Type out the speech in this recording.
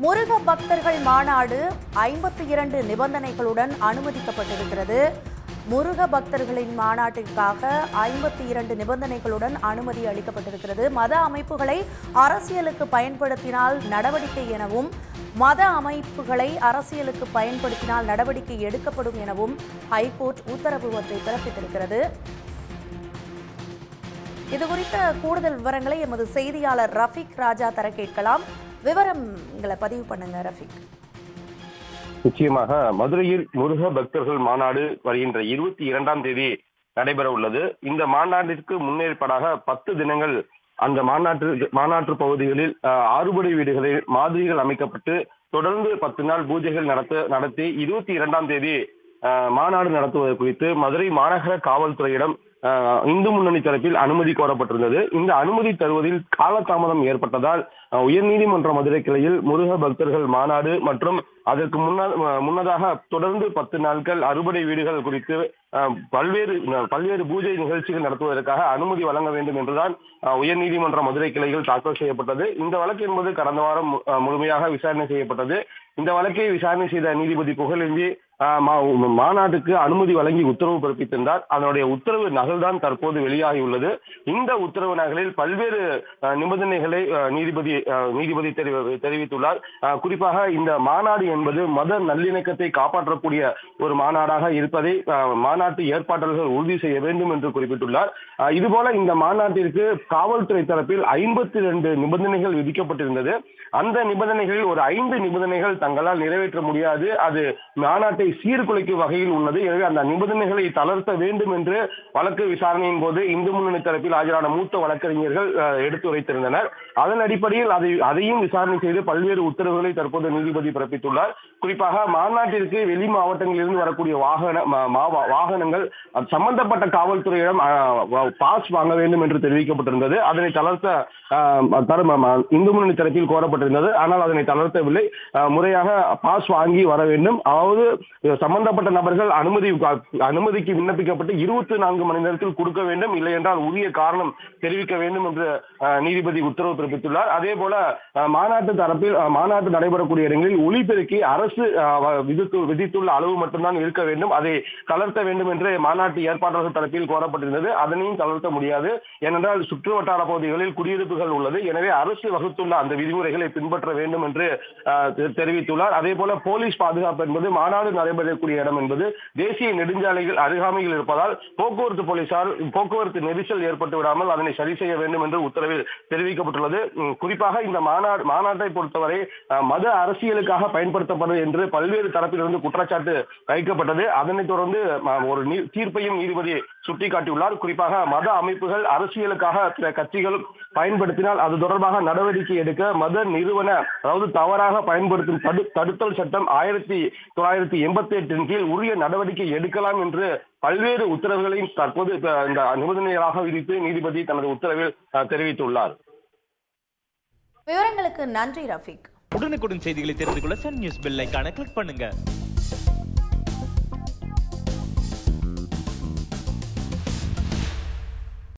முருக பக்தர்கள் மாநாடு 52 நிபந்தனைகளுடன் அனுமதிக்கப்பட்டிருக்கிறது. முருக பக்தர்களின் மாநாட்டிற்காக 52 நிபந்தனைகளுடன் அனுமதி அளிக்கப்பட்டிருக்கிறது. மத அமைப்புகளை அரசியலுக்கு பயன்படுத்தினால் நடவடிக்கை எனவும், மத அமைப்புகளை அரசியலுக்கு பயன்படுத்தினால் நடவடிக்கை எடுக்கப்படும் எனவும் ஹைகோர்ட் உத்தரவு ஒன்றை பிறப்பித்திருக்கிறது. இதுகுறித்த கூடுதல் விவரங்களை எமது செய்தியாளர் ரஃபீக் ராஜா தர கேட்கலாம். விவரங்களை பதிவு பண்ணுங்க ரஃபீக். நிச்சயமாக மதுரையில் முருக பக்தர்கள் மாநாடு வருகின்ற 22ஆம் தேதி நடைபெற உள்ளது. இந்த மாநாட்டிற்கு முன்னேற்பாடாக 10 தினங்கள் அந்த மாநாட்டு பகுதிகளில் ஆறுபடை வீடுகளில் மாதிரிகள் அமைக்கப்பட்டு தொடர்ந்து 10 நாள் பூஜைகள் நடத்தி 22ஆம் தேதி மாநாடு நடத்துவது குறித்து மதுரை மாநகர காவல்துறையிடம் இந்து முன்னணி தரப்பில் அனுமதி கோரப்பட்டிருந்தது. இந்த அனுமதி தருவதில் காலதாமதம் ஏற்பட்டதால் உயர்நீதிமன்ற மதுரை கிளையில் முருக பக்தர்கள் மாநாடு மற்றும் அதற்கு முன்னதாக தொடர்ந்து 10 நாட்கள் அறுபடை வீடுகள் குறித்து பல்வேறு பூஜை நிகழ்ச்சிகள் நடத்துவதற்காக அனுமதி வழங்க வேண்டும் என்றுதான் உயர்நீதிமன்ற மதுரை கிளையில் தாக்கல் செய்யப்பட்டது. இந்த வழக்கு என்பது கடந்த வாரம் முழுமையாக விசாரணை செய்யப்பட்டது. இந்த வழக்கை விசாரணை செய்த நீதிபதி புகழேந்தி மாநாட்டுக்கு அனுமதி வழங்கி உத்தரவு பிறப்பித்திருந்தார். அதனுடைய உத்தரவு நகல்தான் தற்போது வெளியாகியுள்ளது. இந்த உத்தரவு நகலில் பல்வேறு நிபந்தனைகளை நீதிபதி தெரிவித்துள்ளார். குறிப்பாக இந்த மாநாடு என்பது மத நல்லிணக்கத்தை காப்பாற்றக்கூடிய ஒரு மாநாடாக இருப்பதை மாநாட்டு ஏற்பாட்டாளர்கள் உறுதி செய்ய வேண்டும் என்று குறிப்பிட்டுள்ளார். இதுபோல இந்த மாநாட்டிற்கு காவல்துறை தரப்பில் 52 நிபந்தனைகள் விதிக்கப்பட்டிருந்தது. அந்த நிபந்தனைகளில் ஒரு 5 நிபந்தனைகள் தங்களால் நிறைவேற்ற முடியாது, அது மாநாட்டை சீர்குலைக்கும் வகையில் உள்ளது. எனவே அந்த நிபந்தனைகளை தளர்த்த வேண்டும் என்று வழக்கு விசாரணையின் போது இந்து முன்னணி தரப்பில் ஆஜரான மூத்த வழக்கறிஞர்கள் எடுத்துரைத்திருந்தனர். அதன் அடிப்படையில் அதையும் விசாரணை செய்து பல்வேறு உத்தரவுகளை தற்போது நீதிபதி பிறப்பித்துள்ளார். குறிப்பாக மாநாட்டிற்கு வெளி மாவட்டங்களிலிருந்து வரக்கூடிய வாகனங்கள் சம்பந்தப்பட்ட காவல்துறையிடம் பாஸ் வாங்க வேண்டும் என்று தெரிவிக்கப்பட்டிருந்தது. அதனை தளர்த்த இந்து முன்னணி தரப்பில் கோரப்பட்டிருந்தது. ஆனால் அதனை தளர்த்தவில்லை. முறையாக பாஸ் வாங்கி வர வேண்டும். அதாவது சம்பந்தப்பட்ட நபர்கள் அனுமதிக்கு விண்ணப்பிக்கப்பட்டு 24 மணி நேரத்தில் கொடுக்க வேண்டும், இல்லை என்றால் உரிய காரணம் தெரிவிக்க வேண்டும் என்று நீதிபதி உத்தரவு பிறப்பித்துள்ளார். அதே போல மாநாட்டு நடைபெறக்கூடிய இடங்களில் ஒலிபெருக்கி அரசு விதித்துள்ள அளவு மட்டும்தான் இருக்க வேண்டும், அதை தளர்த்த வேண்டும் என்று மாநாட்டு ஏற்பாட்டாளர்கள் தரப்பில் கோரப்பட்டிருந்தது. அதனையும் தளர்த்த முடியாது. ஏனென்றால் சுற்று வட்டார பகுதிகளில் குடியிருப்புகள் உள்ளது. எனவே அரசு வகுத்துள்ள அந்த விதிமுறைகளை பின்பற்ற வேண்டும் என்று தெரிவித்துள்ளார். அதே போல போலீஸ் பாதுகாப்பு என்பது மாநாடு நடைபெறக்கூடிய இடம் என்பது தேசிய நெடுஞ்சாலைகள் அருகாமையில் இருப்பதால் போக்குவரத்து நெரிசல் ஏற்பட்டு விடாமல் அதனை சரி செய்ய வேண்டும் என்று உத்தரவில் தெரிவிக்கப்பட்டுள்ளது. குறிப்பாக இந்த மாநாட்டை பொறுத்தவரை மத அரசியலுக்காக பயன்படுத்தப்படும் என்று பல்வேறு தரப்பிலிருந்து குற்றச்சாட்டு வைக்கப்பட்டது. அதனைத் தொடர்ந்து ஒரு தீர்ப்பையும் நீதிபதி சுட்டிக்காட்டியுள்ளார். குறிப்பாக மத அமைப்புகள் அரசியலுக்காக சில கட்சிகளும் பயன்படுத்தினால் அது தொடர்பாக நடவடிக்கை எடுக்க மத நிறுவன அதாவது தவறாக பயன்படுத்தும் தடுத்தல் சட்டம் 1988 கீழ் உரிய நடவடிக்கை எடுக்கலாம் என்று பல்வேறு உத்தரவுகளையும் தற்போது இந்த நிபந்தனைகளாக விதித்து நீதிபதி தனது உத்தரவில் தெரிவித்துள்ளார். விவரங்களுக்கு நன்றி ரஃபீக். உடனுக்குடன் செய்திகளை தெரிந்து கொள்ள சன் நியூஸ் பெல் ஐகானை கிளிக் பண்ணுங்க.